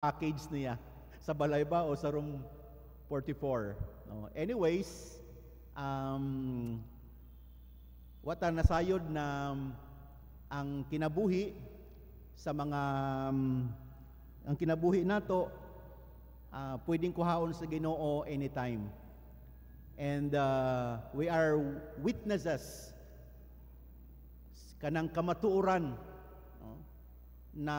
package niya sa balay ba o sa room 44. No? Anyways, wata nasayod na ang kinabuhi sa mga ang kinabuhi nato pwedeng kuhaon sa Ginoo anytime. And we are witnesses kanang kamatuoran, no? Na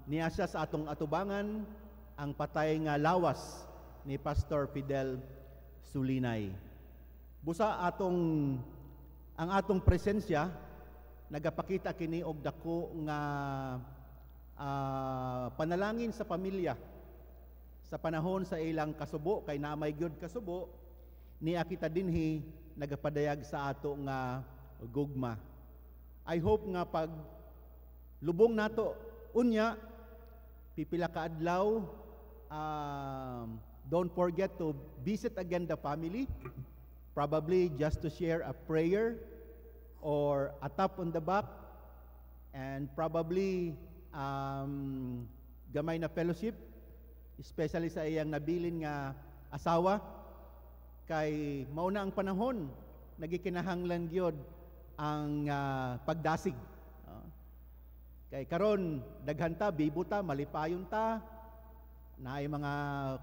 niya siya sa atong atubangan ang patay nga lawas ni Pastor Fidel Sulinay. Busa ang atong presensya nagapakita kini og dako nga panalangin sa pamilya sa panahon sa ilang kasubo, kay naamay gyud kasubo niya kita dinhi nagapadayag sa ato nga gugma. I hope nga pag lubong nato unya pipila ka adlaw, don't forget to visit again the family, probably just to share a prayer or a tap on the back, and probably gamay na fellowship, especially sa iyang nabilin nga asawa, kay mauna ang panahon nagikinahanglan gyud ang pagdasig. Kay karon daghan ta, bibo ta, malipayon ta, naay mga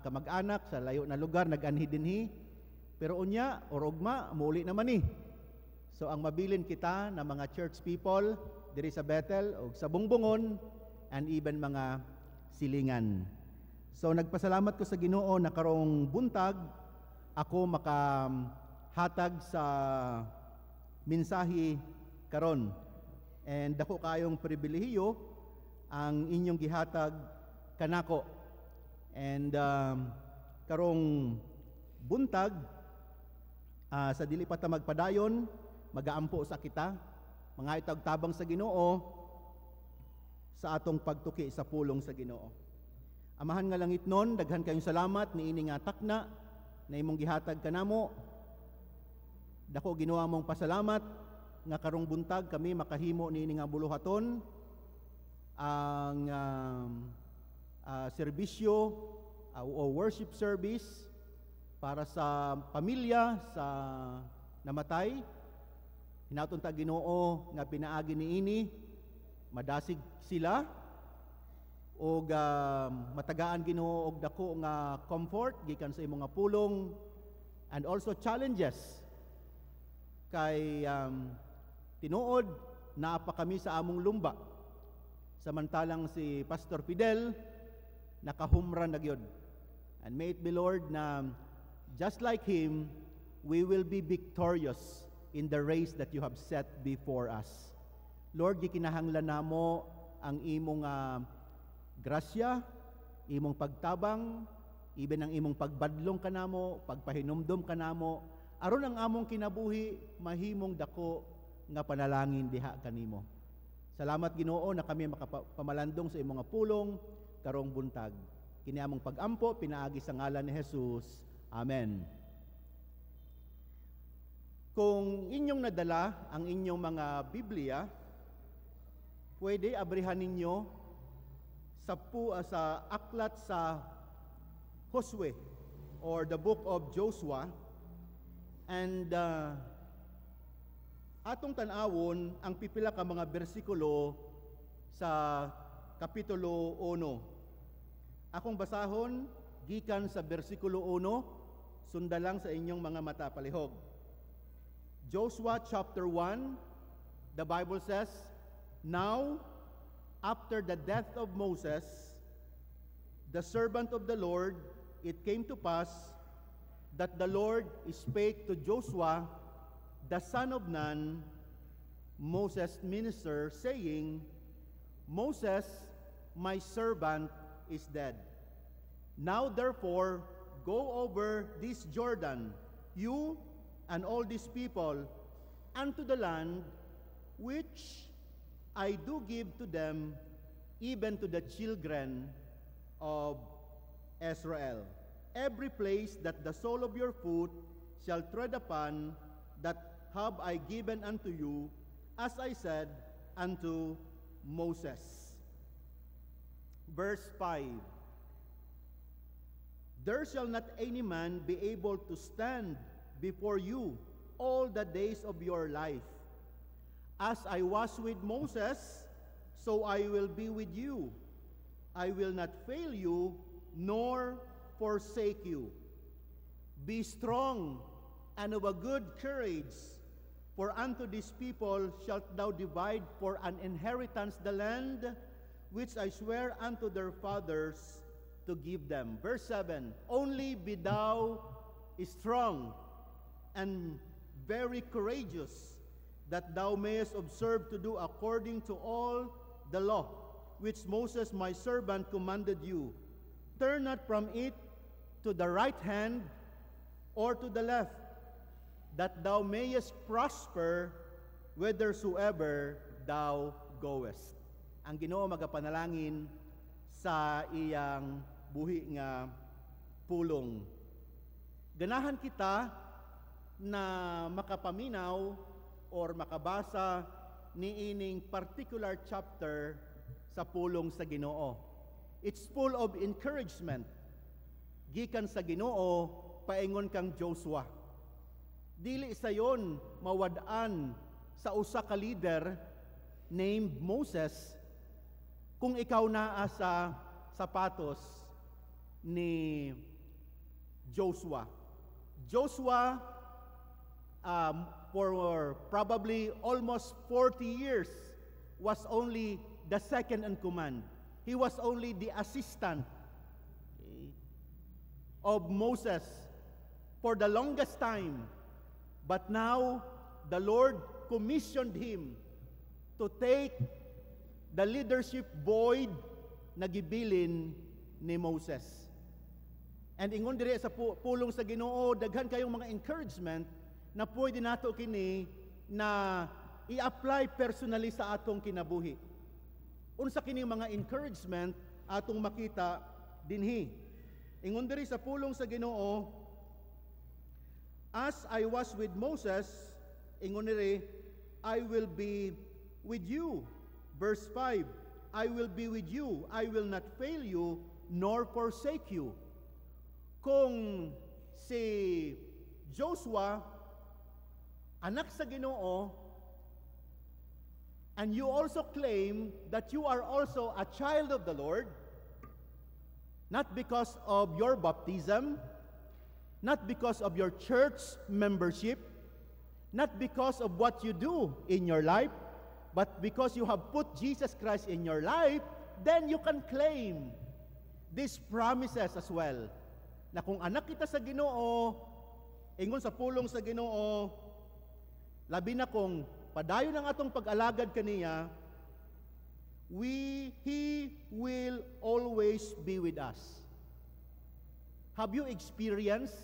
kamag-anak sa layo na lugar nag-anhi dinhi, pero unya orogma muli naman ni. So ang mabilin kita na mga church people diri sa Bethel o sa Bungbungon and even mga silingan. So nagpasalamat ko sa Ginoo na karong buntag ako makahatag sa mensahe karon. And dako kayong pribilehiyo ang inyong gihatag kanako. And karong buntag sa dili pa ta magpadayon, magaampo sa kita, mga itag tabang sa Ginoo sa atong pagtuki sa pulong sa Ginoo. Amahan nga langit nun, daghan kayong salamat ni ini nga takna na imong gihatag kanamo. Dako ginawa mong pasalamat nga karong buntag kami makahimo niini nga buluhaton ang serbisyo o worship service para sa pamilya sa namatay. Hinaton ta Ginoo nga pinaagi niini madasig sila og matagaan Ginoo og dako nga comfort gikan sa imong nga pulong, and also challenges kay tinuod naa pa kami sa among lumba, samantalang si Pastor Fidel nakahumran na gyud. And may it be, Lord, na just like him we will be victorious in the race that you have set before us. Lord, gikinahanglan namo ang imong grasya, imong pagtabang, even ang imong pagbadlong kanamo, pagpahinumdom kanamo, aron ang among kinabuhi mahimong dako nga panalangin diha kanimo. Salamat Ginoo na kami makapamalandong sa imong pulong karong buntag. Kini among pagampo pinaagi sa ngalan ni Jesus. Amen. Kung inyong nadala ang inyong mga Biblia, pwede abrihan ninyo sa aklat sa Josue or the book of Joshua, and atong tan-awon ang pipila ka mga bersikulo sa kapitulo 1. Akong basahon gikan sa bersikulo 1, sundalang sa inyong mga mata palihog. Joshua chapter 1, the Bible says, "Now, after the death of Moses, the servant of the Lord, it came to pass that the Lord spake to Joshua, the son of Nun, Moses' minister, saying, Moses, my servant, is dead. Now therefore, go over this Jordan, you and all these people, unto the land which I do give to them, even to the children of Israel. Every place that the sole of your foot shall tread upon, that have I given unto you, as I said unto Moses." Verse 5, There shall not any man be able to stand before you all the days of your life. As I was with Moses, so I will be with you. I will not fail you, nor forsake you. Be strong and of a good courage, for unto this people shalt thou divide for an inheritance the land which I swear unto their fathers to give them. Verse 7, only be thou strong and very courageous, that thou mayest observe to do according to all the law which Moses my servant commanded you. Turn not from it to the right hand or to the left, that thou mayest prosper whithersoever thou goest. Ang Ginoo magapanalangin sa iyang buhi nga pulong. Ganahan kita na makapaminaw or makabasa ni ining particular chapter sa pulong sa Ginoo. It's full of encouragement. Gikan sa Ginoo, paingon kang Joshua. Dili sayon mawad-an sa usa ka leader named Moses kung ikaw naa sa sapatos ni Joshua. Joshua, for probably almost 40 years, was only the second in command. He was only the assistant of Moses for the longest time. But now, the Lord commissioned him to take the leadership void na gibilin ni Moses. And ingon dire sa pulong sa Ginoo, daghan kayong mga encouragement na pwede nato kini na i-apply personally sa atong kinabuhi. Unsa kini mga encouragement atong makita dinhi. Ingon diri sa pulong sa Ginoo, as I was with Moses, ingon diri, I will be with you. Verse 5, I will be with you, I will not fail you, nor forsake you. Kung si Joshua, anak sa Ginoo, and you also claim that you are also a child of the Lord, not because of your baptism, not because of your church membership, not because of what you do in your life, but because you have put Jesus Christ in your life, then you can claim these promises as well. Na kung anak kita sa Ginoo, ingon sa pulong sa Ginoo, labi na kung padayon ang atong pag-alagad kaniya, He will always be with us. Have you experienced,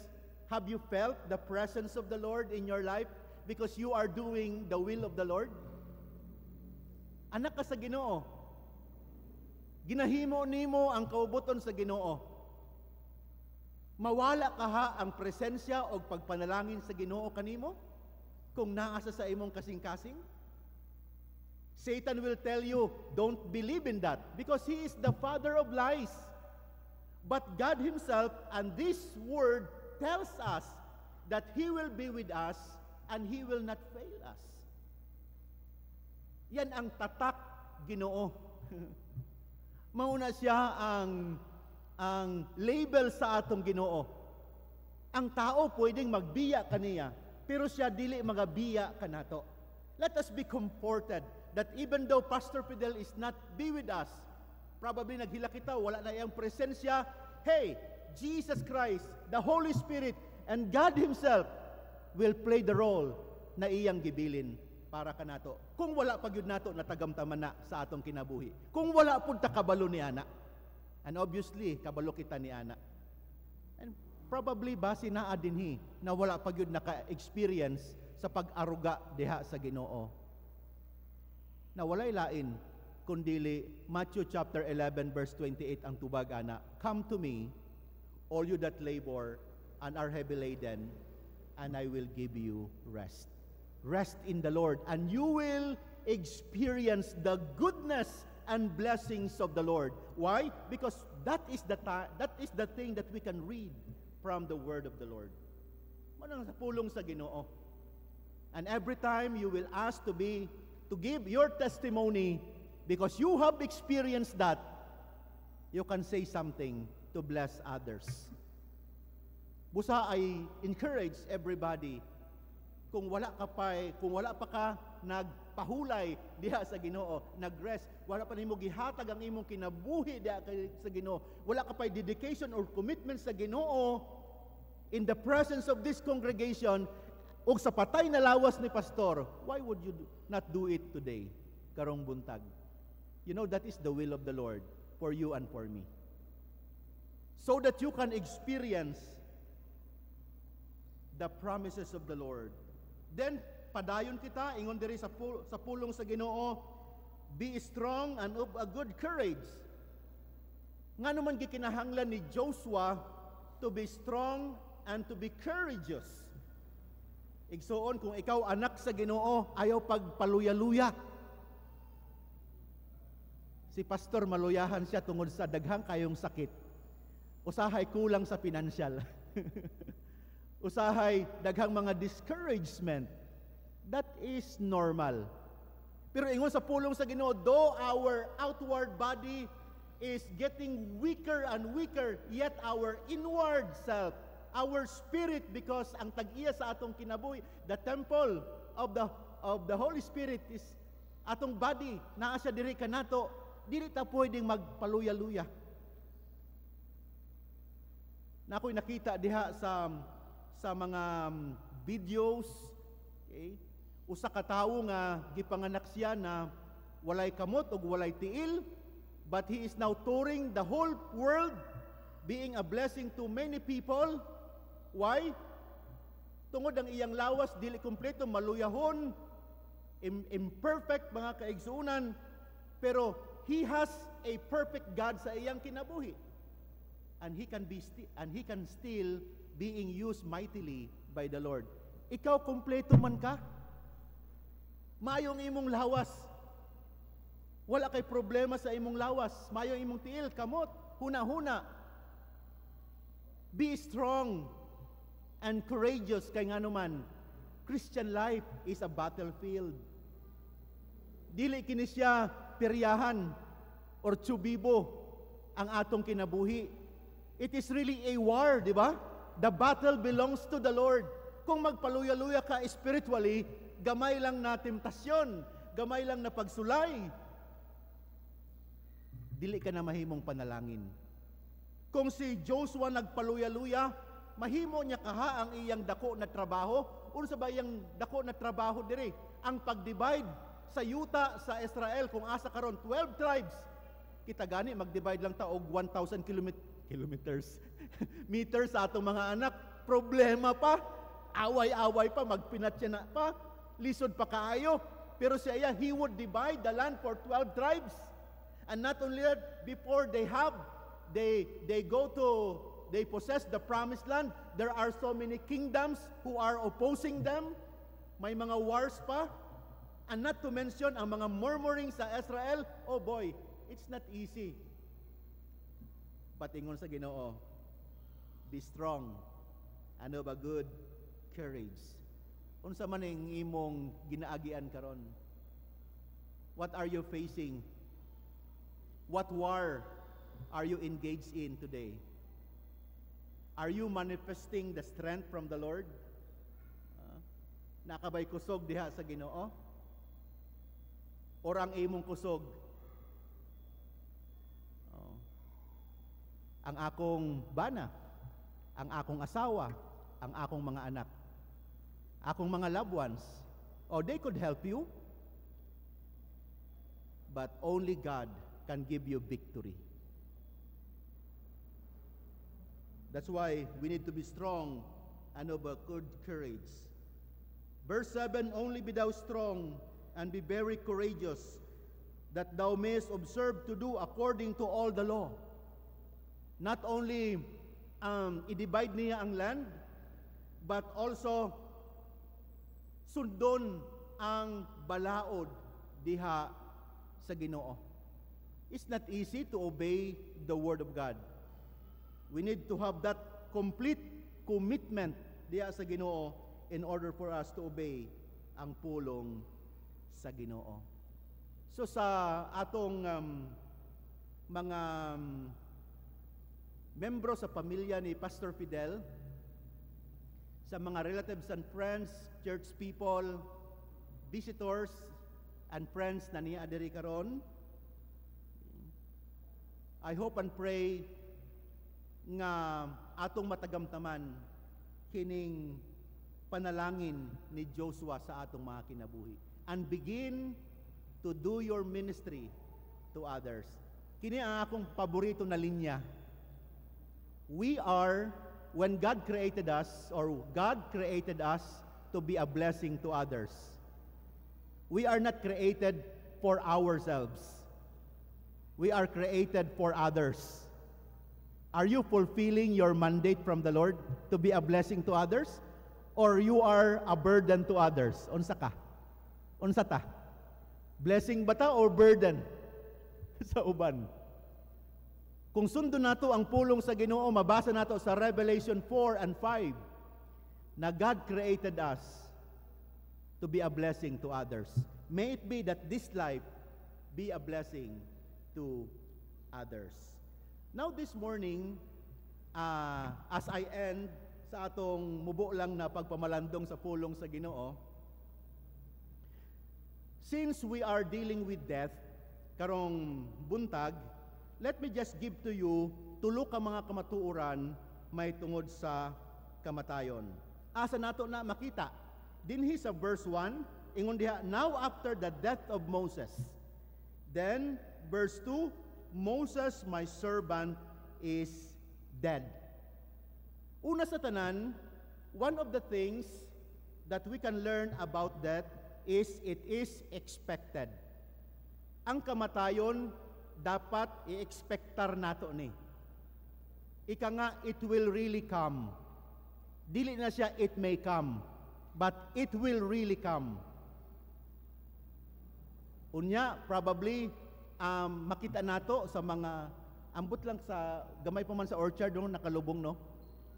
have you felt the presence of the Lord in your life because you are doing the will of the Lord? Anak ka sa Ginoo. Ginahimo nimo ang kaubuton sa Ginoo. Mawala ka ha ang presensya o pagpanalangin sa Ginoo kanimo kung naasa sa imong kasing-kasing? Satan will tell you, don't believe in that because he is the father of lies. But God Himself and this word tells us that He will be with us and He will not fail us. Yan ang tatak Ginoo. Mauna siya ang label sa atong Ginoo. Ang tao pwedeng magbiya kaniya, pero siya dili magabiya kanato. Let us be comforted that even though Pastor Fidel is not be with us, probably naghila kita, wala na iyang presensya, hey, Jesus Christ, the Holy Spirit, and God Himself will play the role na iyang gibilin para kanato. Kung wala pa gyud nato natagamtaman na sa atong kinabuhi. Kung wala pud ta kabalo ni ana. And obviously, kabalo kita ni ana. And probably base naa dinhi na wala pa gyud naka-experience sa pag-aruga diha sa Ginoo. Na walay lain kundili Matthew chapter 11 verse 28 ang tubag ana, come to me all you that labor and are heavy laden, and I will give you rest. Rest in the Lord, and you will experience the goodness and blessings of the Lord. Why? Because that is the thing that we can read from the word of the Lord. Manang sa pulong sa Ginoo. And every time you will ask to give your testimony because you have experienced that, you can say something to bless others. Busa I encourage everybody, kung wala pa ka nagpahulay diha sa Ginoo, nag-rest, wala pa nimo gihatag ang imong kinabuhi diha sa Ginoo, wala ka pa dedication or commitment sa Ginoo in the presence of this congregation, ug sa patay na lawas ni pastor, why would you not do it today, karong buntag? You know, that is the will of the Lord for you and for me. So that you can experience the promises of the Lord. Then, padayon kita, ingon diri sa pulong sa Ginoo, be strong and of a good courage. Nga naman gikinahanglan ni Joshua to be strong and to be courageous. Igsuon, kung ikaw anak sa Ginoo, ayaw pagpaluya-luya. Si pastor maluyahan siya tungod sa daghang kayong sakit. Usahay kulang sa pinansyal. Usahay daghang mga discouragement. That is normal. Pero ingon sa pulong sa Ginoo, though our outward body is getting weaker and weaker, yet our inward self, our spirit, because ang tag-iya sa atong kinabuhi, the temple of the Holy Spirit is atong body, naa siya diri kanato, dili ta pwedeng magpaluya-luya. Na ako'y nakita diha sa mga videos, okay? Usa ka tawo nga gipanganak siya na walay kamot ug walay tiil, but he is now touring the whole world, being a blessing to many people. Why? Tungod ang iyang lawas dili kumpleto, maluyahon, imperfect mga kaigsuunan, pero he has a perfect God sa iyang kinabuhi. And he can still being used mightily by the Lord. Ikaw kumpleto man ka? Mayong imong lawas. Wala kay problema sa imong lawas. Mayong imong tiil, kamot, huna-huna. Be strong and courageous kay nganuman. Christian life is a battlefield. Dili kini siya peryahan or tsubibo ang atong kinabuhi. It is really a war, di ba? The battle belongs to the Lord. Kung magpaluya-luya ka spiritually, gamay lang na temptasyon, gamay lang na pagsulay, dili ka na mahimong panalangin. Kung si Joshua nagpaluya-luya, mahimo niya kaha ang iyang dako na trabaho. Unsa ba iyang dako na trabaho diri? Ang pag-divide sa yuta sa Israel, kung asa karon 12 tribes, kita gani mag-divide lang ta og 1,000 kilometers meters sa atong mga anak. Problema pa, away-away pa, magpinatya na pa, lisod pa kaayo. Pero siya, he would divide the land for 12 tribes. And not only that, before they possess the promised land, there are so many kingdoms who are opposing them. May mga wars pa. And not to mention, ang mga murmuring sa Israel, oh boy, it's not easy. But ingon sa Ginoo, be strong and of a good courage. Unsa man ang imong ginaagian karon? What are you facing? What war are you engaged in today? Are you manifesting the strength from the Lord? Nakabay kusog diha sa Ginoo? Or ang imong kusog, ang akong bana, ang akong asawa, ang akong mga anak, akong mga loved ones, they could help you, but only God can give you victory. That's why we need to be strong and of a good courage. Verse 7, only be thou strong and be very courageous, that thou mayest observe to do according to all the law. Not only i-divide niya ang land, but also sundon ang balaod diha sa Ginoo. It's not easy to obey the Word of God. We need to have that complete commitment diya sa Ginoo in order for us to obey ang pulong sa Ginoo. So sa atong mga membro sa pamilya ni Pastor Fidel, sa mga relatives and friends, church people, visitors, and friends na niya adiri karon, I hope and pray nga atong matagamtaman kining panalangin ni Joshua sa atong mga kinabuhi and begin to do your ministry to others. Kini ang akong paborito na linya. We are, when God created us, or God created us to be a blessing to others. We are not created for ourselves. We are created for others. Are you fulfilling your mandate from the Lord to be a blessing to others? Or you are a burden to others? Unsa ka? Unsa ta? Blessing ba ta or burden sa uban? Kung sundo nato ang pulong sa Ginoo, mabasa nato sa Revelation 4 and 5 na God created us to be a blessing to others. May it be that this life be a blessing to others. Now this morning, as I end sa atong mubo lang na pagpamalandong sa pulong sa Ginoo, since we are dealing with death karong buntag, let me just give to you tulo ka mga kamatuoran may tungod sa kamatayon. Asa nato na makita? Dinhi sa verse 1, ingon diha, now after the death of Moses. Then, verse 2, Moses, my servant, is dead. Una sa tanan, one of the things that we can learn about death is it is expected. Ang kamatayon, dapat i-expectar nato ni. Ika nga, it will really come. Dili na siya, it may come. But it will really come. Unya, probably, makita nato sa mga, ambot lang sa, gamay pa man sa orchard, no, nakalubong, no?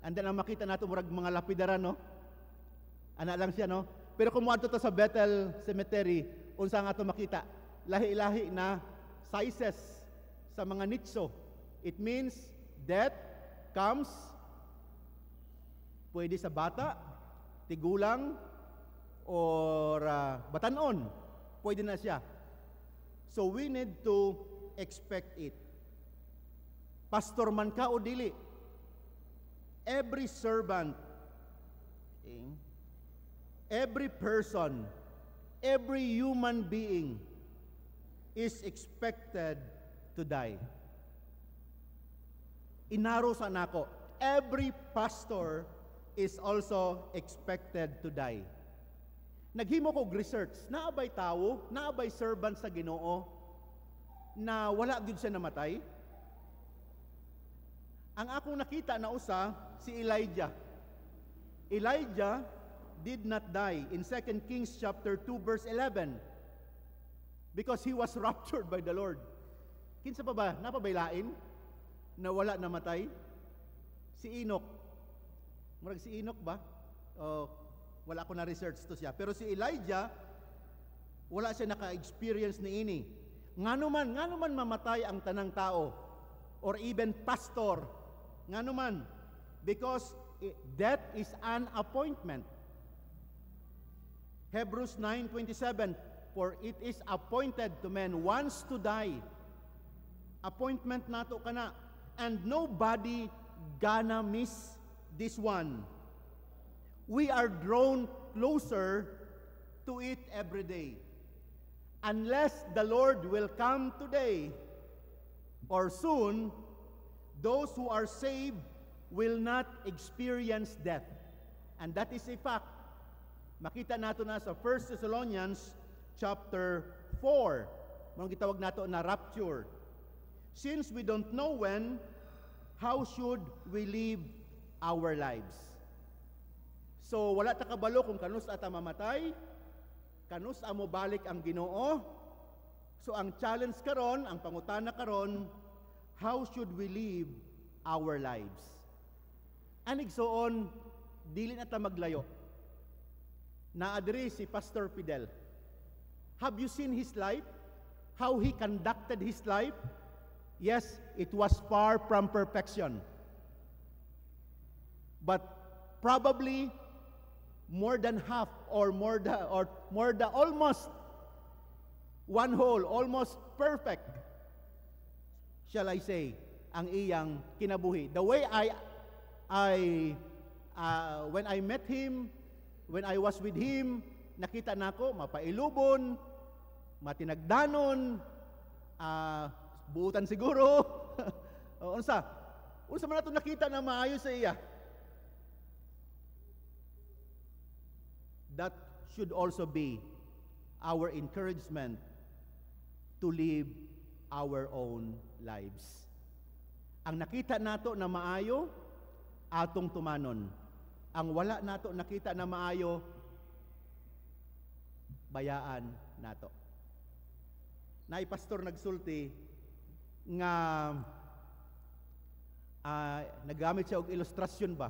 And then, ang makita nato, murag mga lapidaran, no? Ana lang siya, no? Pero kung muadto ta sa Bethel Cemetery, unsa nga to makita? Lahi-lahi na sizes sa mga nicho. It means death comes pwede sa bata, tigulang, or batanon. Pwede na siya. So we need to expect it. Pastor man ka o dili, every servant, every person, every human being is expected to die. Inaro sa nako, every pastor is also expected to die. Naghimo ko research, naabay tao, naabay servant sa Ginoo na wala gyud siya namatay. Ang akong nakita na usa si Elijah. Elijah did not die in 2 Kings chapter 2 verse 11 because he was raptured by the Lord. Kinsa pa ba? Napabailain na wala namatay? Si Enoch. Murag si Enoch ba? Wala ko na research to siya. Pero si Elijah, wala siya naka-experience ni ini. Ngano man mamatay ang tanang tao or even pastor. Ngano man, because death is an appointment. Hebrews 9:27, for it is appointed to men once to die. Appointment nato kana, and nobody gonna miss this one. We are drawn closer to it every day. Unless the Lord will come today or soon, those who are saved will not experience death. And that is a fact. Makita nato na sa 1 Thessalonians chapter 4. Manong gitawag nato na rapture. Since we don't know when, how should we live our lives? So wala ta kabalo kung kanus ata mamatay, kanus amo balik ang Ginoo, So ang challenge karon, ang pangutana karon, how should we live our lives? Anig soon, dili na ta maglayo. Naadiri si Pastor Fidel. Have you seen his life? How he conducted his life? Yes, it was far from perfection. But probably more than half or more than almost one whole, almost perfect, shall I say, ang iyang kinabuhi. The way when I met him, when I was with him, nakita nako mapailubon, matinagdanon, buutan siguro. unsa man nato nakita na maayo sa iya. That should also be our encouragement to live our own lives. Ang nakita nato na maayo, atong tumanon. Ang wala nato nakita na maayo, bayaan nato. Naay pastor nagsulti nga nagamit siya og ilustrasyon ba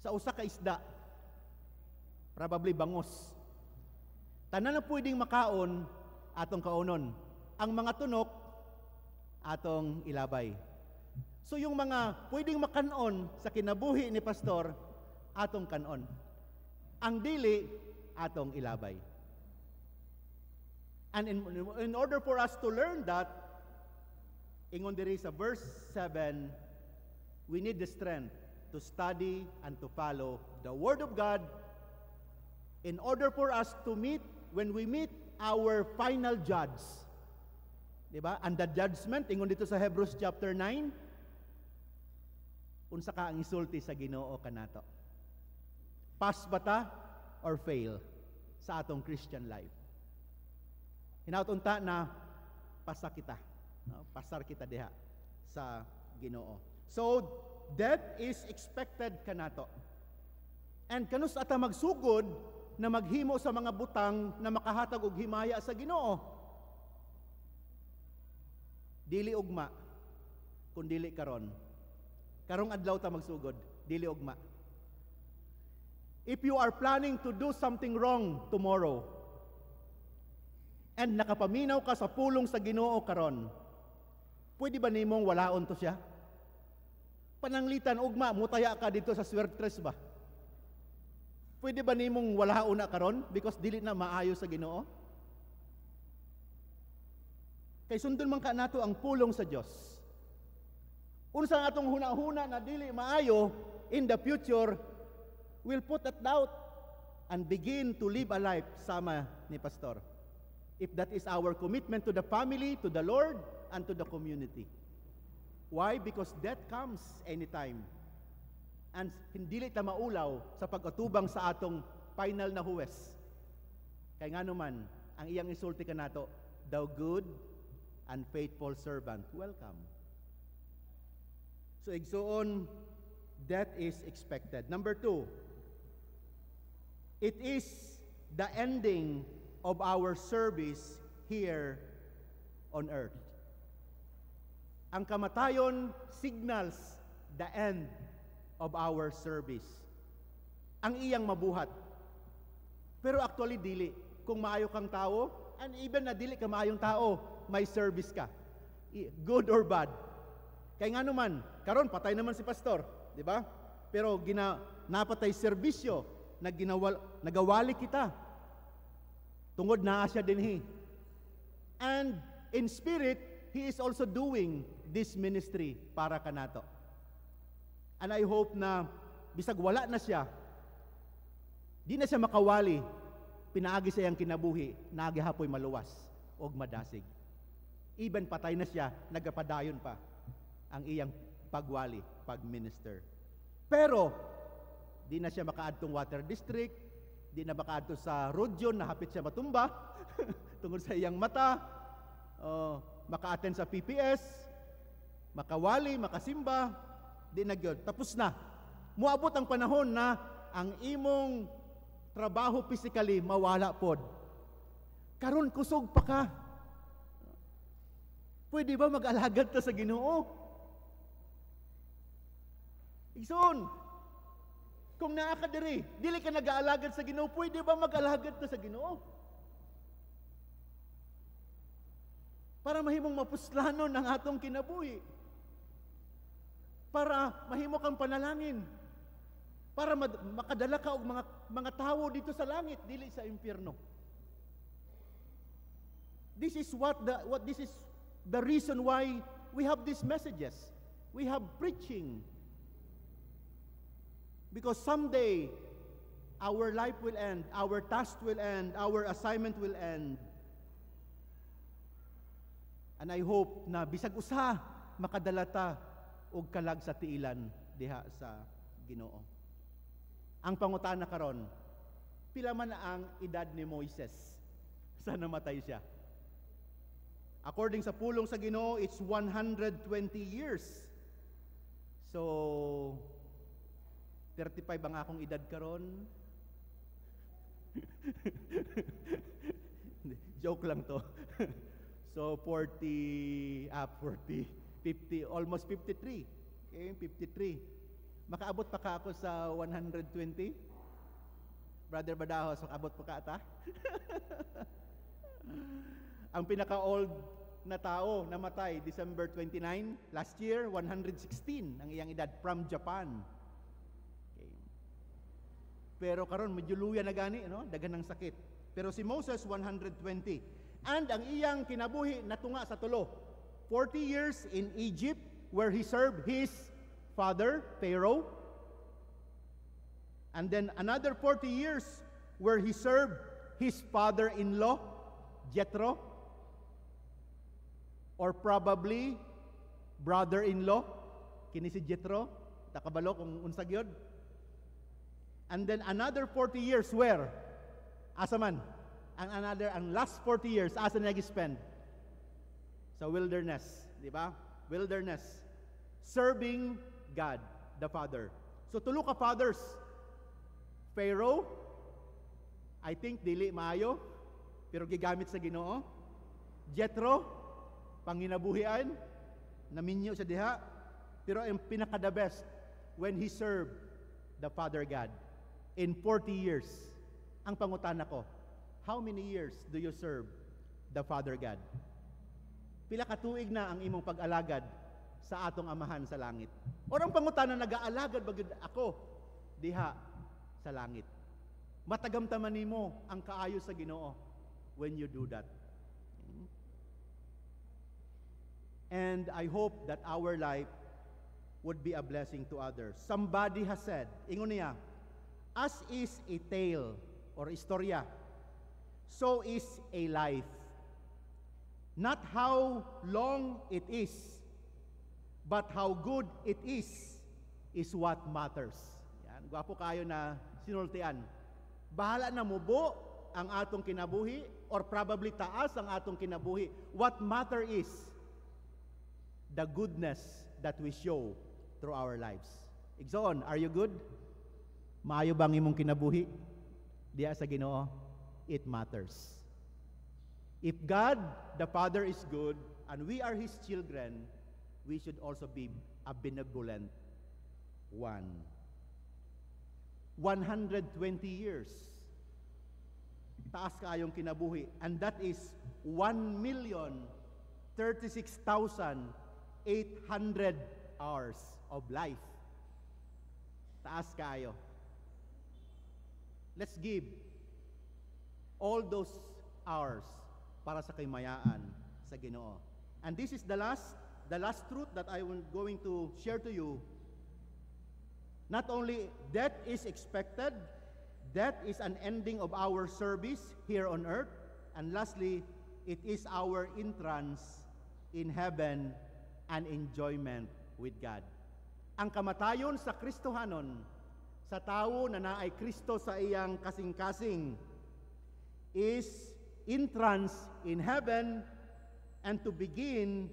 sa usa ka isda, probably bangos. Tanan na pwedeng makaon atong kaunon. Ang mga tunok atong ilabay. So yung mga pwedeng makanon sa kinabuhi ni pastor, atong kanon. Ang dili atong ilabay. And in order for us to learn that, ingon diri sa verse 7, we need the strength to study and to follow the Word of God in order for us to meet, when we meet our final judge. Diba? And the judgment, ingon dito sa Hebrews chapter 9, unsa ka ang isulti sa Ginoo kanato? Pass ba ta or fail sa atong Christian life? Hinautunta na pasa kita. No? Pasar kita diha sa Ginoo. So, death is expected kanato. And kanus ata magsugod na maghimo sa mga butang na makahatag og himaya sa Ginoo. Dili ugma kun dili karon. Karong adlaw ta magsugod, dili ugma. If you are planning to do something wrong tomorrow, and nakapaminaw ka sa pulong sa Ginoo karon, pwede ba nimong walaon to siya? Pananglitan ugma, mutaya ka dito sa swertres ba? Pwede ba nimong walaon na karon because dili na maayo sa Ginoo? Kay sundon man ka nato ang pulong sa Dios. Unsa ang atong hunahuna na dili maayo in the future, will put at doubt and begin to live a life sama ni pastor. If that is our commitment to the family, to the Lord, and to the community. Why? Because death comes anytime. And hindi ta maulaw sa pag-atubang sa atong final na huwes. Kay nga naman, ang iyang isulti ka nato, thou good and faithful servant, welcome. So igsoon, death is expected. Number 2, it is the ending of our service here on earth. Ang kamatayon signals the end of our service. Ang iyang mabuhat. Pero actually dili. Kung maayo kang tao, and even na dili ka maayong tao, may service ka. Good or bad. Kaya nga naman, karon patay naman si pastor, di ba? Pero napatay serbisyo, nagawali kita. Tungod na siya dinhi. And in spirit, he is also doing this ministry para kanato. And I hope na bisag wala na siya, di na siya makawali, pinaagi sa iyang kinabuhi, nagihapoy maluwas o madasig. Even patay na siya, nagapadayon pa ang iyang pagwali, pag-minister. Pero, di na siya makaadtong water district, di na makaadto sa rodyon na hapit siya matumba tungod sa iyang mata, maka-attend sa PPS, makawali, makasimba, di na gyud. Tapos na. Muabot ang panahon na ang imong trabaho physically mawala pod. Karon kusog pa ka. Pwede ba mag-alagad ta sa Ginoo? Igsoon, kung naa ka diri, dili ka nag-aalagad sa Ginoo, pwede ba mag-alagad ta sa Ginoo? Para mahimong mapuslanon ang atong kinabuhi. Para mahimo kang panalangin. Para makadala ka og mga tawo dito sa langit, dili sa impyerno. This is this is the reason why we have these messages. We have preaching. Because someday our life will end, our task will end, our assignment will end. And I hope na bisag usa makadala ta og kalag sa tiilan diha sa Ginoo. Ang pangutana karon, pila man ang edad ni Moises sa namatay siya? According sa pulong sa Ginoo, it's 120 years. So 35 ang akong edad karon. Joke lang to. So 40, 50, almost 53. Okay, 53. Makaabot pa ka ako sa 120? Brother Badahos, makaabot pa ka ata? Ang pinaka-old na tao namatay December 29 last year, 116 ang iyang edad from Japan. Okay. Pero karon medyo luya na gani, no? Daghan ng sakit. Pero si Moses 120. And ang iyang kinabuhi natunga sa tulo. 40 years in Egypt where he served his father, Pharaoh. And then another 40 years where he served his father-in-law, Jethro. Or probably brother-in-law, kini si Jethro, takabalo kung unsag yun. And then another 40 years where? Asa man? Ang last 40 years, asa nag-spend? Sa wilderness, di ba? Wilderness. Serving God, the Father. So tulo ka fathers. Pharaoh, I think dili maayo, pero gigamit sa Ginoo. Jethro, panginabuhian, naminyo sa diha, pero ang pinaka-the best, when he served the Father God, in 40 years, ang pangutana ko, how many years do you serve the Father God? Pila ka tuig na ang imong pag-alagad sa atong Amahan sa langit? O ang pangutana, nag-aalagad ba ako diha sa langit? Matagamtaman nimo ang kaayo sa Ginoo when you do that. And I hope that our life would be a blessing to others. Somebody has said, ingon niya, as is a tale or istorya, so is a life. Not how long it is, but how good it is what matters. Yan, gwapo kayo na sinultian. Bahala na mubo ang atong kinabuhi or probably taas ang atong kinabuhi. What matter is the goodness that we show through our lives. Igsoon, are you good? Maayo bang imong kinabuhi? Diya sa Ginoo, it matters. If God, the Father, is good, and we are His children, we should also be a benevolent one. 120 years. Taas kaayong kinabuhi. And that is 1,036,800 hours of life. Taas kayo. Let's give all those hours para sa kaymayaan sa Ginoo. And this is the last truth that I am going to share to you. Not only death is expected, death is an ending of our service here on earth, and lastly, it is our entrance in heaven and enjoyment with God. Ang kamatayon sa Kristohanon, sa tao na naay Kristo sa iyang kasing-kasing, is entrance in heaven and to begin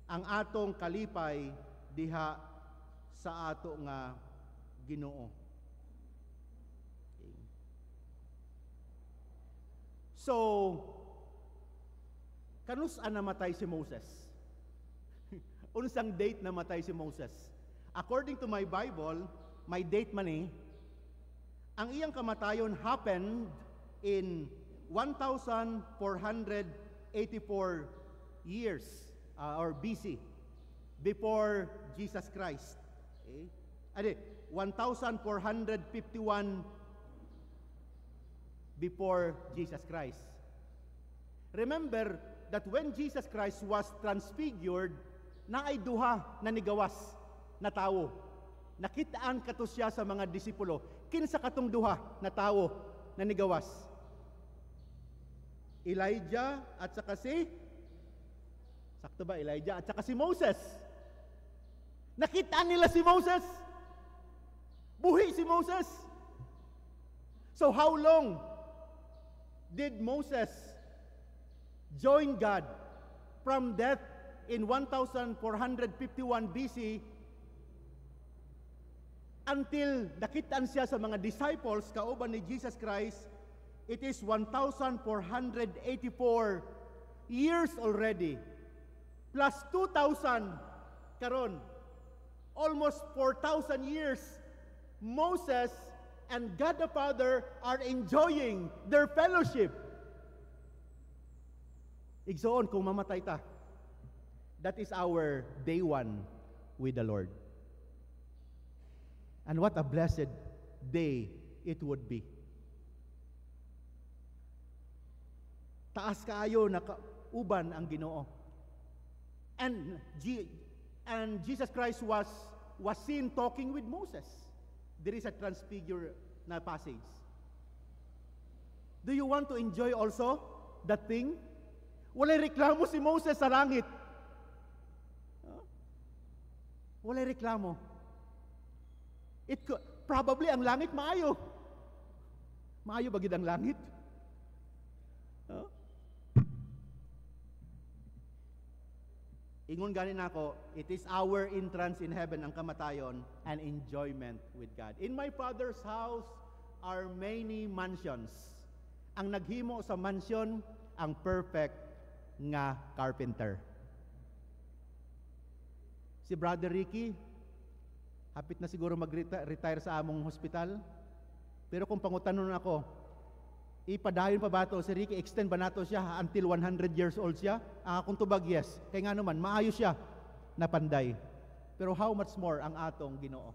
ang atong kalipay diha sa ato nga Ginoo. Okay. So, kanus-an namatay si Moses? Unsang date namatay si Moses? According to my Bible, may date man eh. Ang iyang kamatayon happened in 1,484 years or BC before Jesus Christ. Okay? Ade, 1,451 before Jesus Christ. Remember that when Jesus Christ was transfigured, naay duha na nigawas na tawo. Nakitaan kato siya sa mga disipulo. Kinsa katong duha na tawo na nigawas? Elijah at saka sakto ba Elijah at saka si Moses. Nakitaan nila si Moses. Buhi si Moses. So how long did Moses join God from death in 1,451 BC until nakitaan siya sa mga disciples kauban ni Jesus Christ? It is 1,484 years already, plus 2,000 karon, almost 4,000 years. Moses and God the Father are enjoying their fellowship. Igsoon kung mamatay ta, that is our day one with the Lord. And what a blessed day it would be. Taas kaayo na uban ang Ginoo. And Jesus Christ was seen talking with Moses. There is a transfigure na passage. Do you want to enjoy also that thing? Walay reklamo si Moses sa langit. Walay reklamo. Probably ang langit maayo. Maayo ba gid ang langit? Ingon ganin ako, it is our entrance in heaven ang kamatayon and enjoyment with God. In my Father's house are many mansions. Ang naghimo sa mansion, ang perfect nga carpenter. Si Brother Ricky, hapit na siguro mag-retire sa among hospital. Pero kung pangutanon ako, ipadayon pa ba ito? Si Ricky, extend ba nato siya until 100 years old siya? Kung tubag, yes. Kaya nga naman, maayos siya na panday. Pero how much more ang atong Ginoo?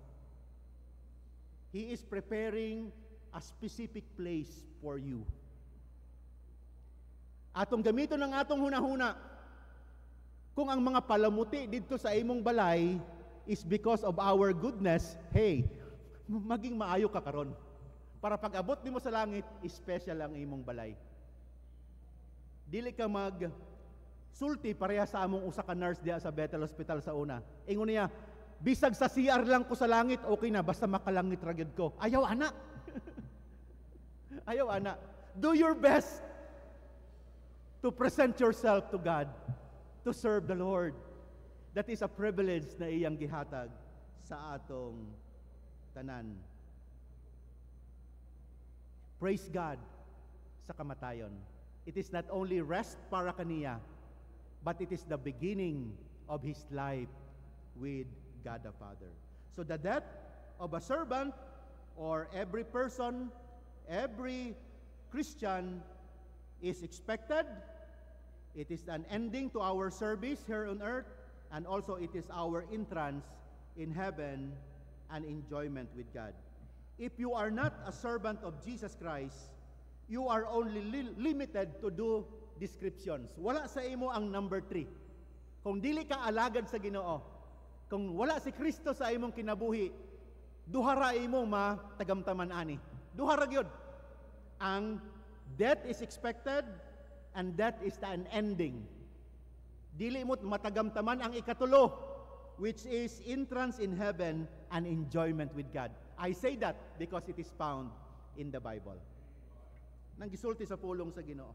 He is preparing a specific place for you. Atong gamito ng atong hunahuna. Kung ang mga palamuti dito sa imong balay is because of our goodness, hey, maging maayo ka karon. Para pag-abot nimo sa langit, special ang imong balay. Dili ka sulti pareha sa among usa ka nurse diha sa Bethel Hospital sa una. Ingon niya, bisag sa CR lang ko sa langit, okay na, basta makalangit ra gyud ko. Ayaw ana. Ayaw ana. Do your best to present yourself to God, to serve the Lord. That is a privilege na iyang gihatag sa atong tanan. Praise God sa kamatayon. It is not only rest para kaniya, but it is the beginning of his life with God the Father. So the death of a servant, or every person, every Christian, is expected. It is an ending to our service here on earth, and also it is our entrance in heaven and enjoyment with God. If you are not a servant of Jesus Christ, you are only limited to do descriptions. Wala sa imo ang number 3. Kung dili ka alagad sa Ginoo, kung wala si Kristo sa imong kinabuhi, duhara imo matagamtaman ani. Duhara gyud. Ang death is expected, and that is an ending. Dili mo matagamtaman ang ikatulo, which is entrance in heaven and enjoyment with God. I say that because it is found in the Bible. Nang gisulti sa pulong sa Ginoo.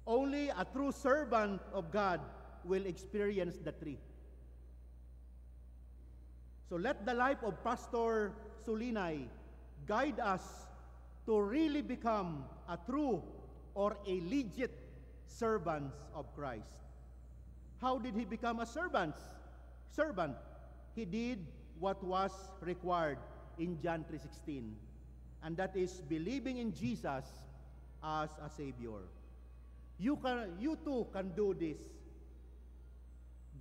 Only a true servant of God will experience the three. So let the life of Pastor Sulinay guide us to really become a true or a legit servants of Christ. How did he become a servant? servant. He did what was required in John 3:16, and that is believing in Jesus as a Savior. You too can do this.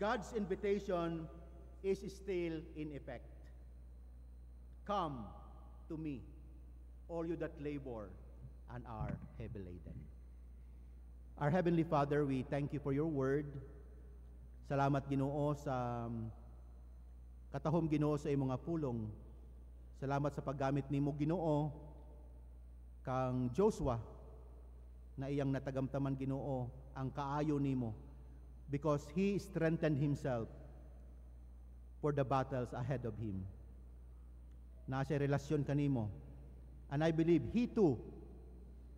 God's invitation is still in effect. Come to me, all you that labor and are heavy laden. Our Heavenly Father, we thank you for your word. Salamat, Ginoo, sa katahom, Ginoo, sa imong nga pulong. Salamat sa paggamit nimo, Ginoo, kang Joshua na iyang natagamtaman, Ginoo, ang kaayo nimo, because he strengthened himself for the battles ahead of him. Nasa relasyon kanimo, and I believe he too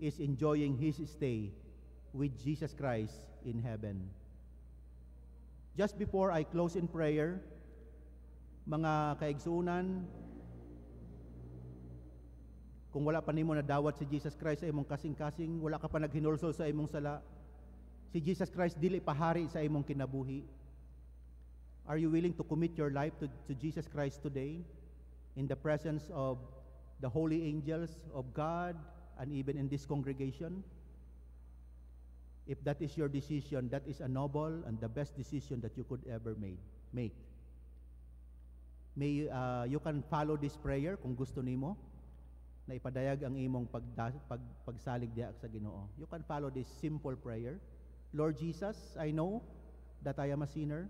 is enjoying his stay with Jesus Christ in heaven. Just before I close in prayer, mga kaigsuunan, kung wala pa nimo nadawat si Jesus Christ sa imong kasing-kasing, wala ka pa naghinulsol sa imong sala, si Jesus Christ dili pahari sa imong kinabuhi. Are you willing to commit your life to Jesus Christ today in the presence of the holy angels of God and even in this congregation? If that is your decision, that is a noble and the best decision that you could ever make. May you can follow this prayer kung gusto nimo na ipadayag ang imong pagsalig diha sa Ginoo. You can follow this simple prayer. Lord Jesus, I know that I am a sinner.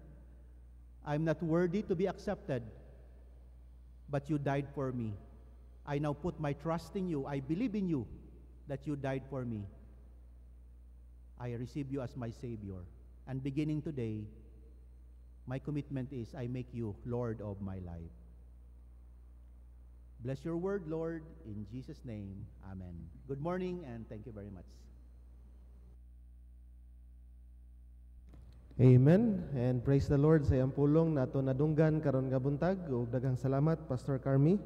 I'm not worthy to be accepted, but you died for me. I now put my trust in you. I believe in you that you died for me. I receive you as my Savior. And beginning today, my commitment is I make you Lord of my life. Bless your word, Lord, in Jesus' name. Amen. Good morning and thank you very much. Amen. And praise the Lord sa iyang pulong na ito nadunggan karon nga buntag. Ug daghang salamat, Pastor Carmi.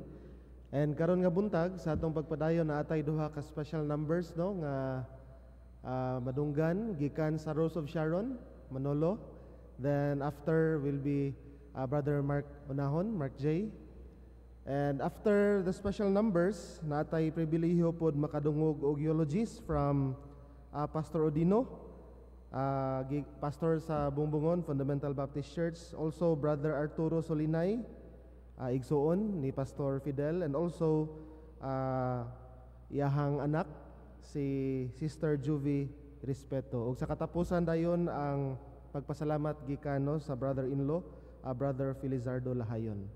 And karon nga buntag sa atong pagpadayon na atay duha ka special numbers, no, nga madunggan gikan sa Rose of Sharon, Manolo. Then after will be Brother Mark Unahon, Mark J. And after the special numbers, natay pribilehiyo pod makadungog og eulogies from Pastor Odino, pastor sa Bungbungon Fundamental Baptist Church. Also Brother Arturo Solinay, igsuon ni Pastor Fidel, and also iyahang anak si Sister Juvie Respeto. Ug sa katapusan dayon ang pagpasalamat gikan, no, sa brother-in-law, Brother Felizardo Lahayon.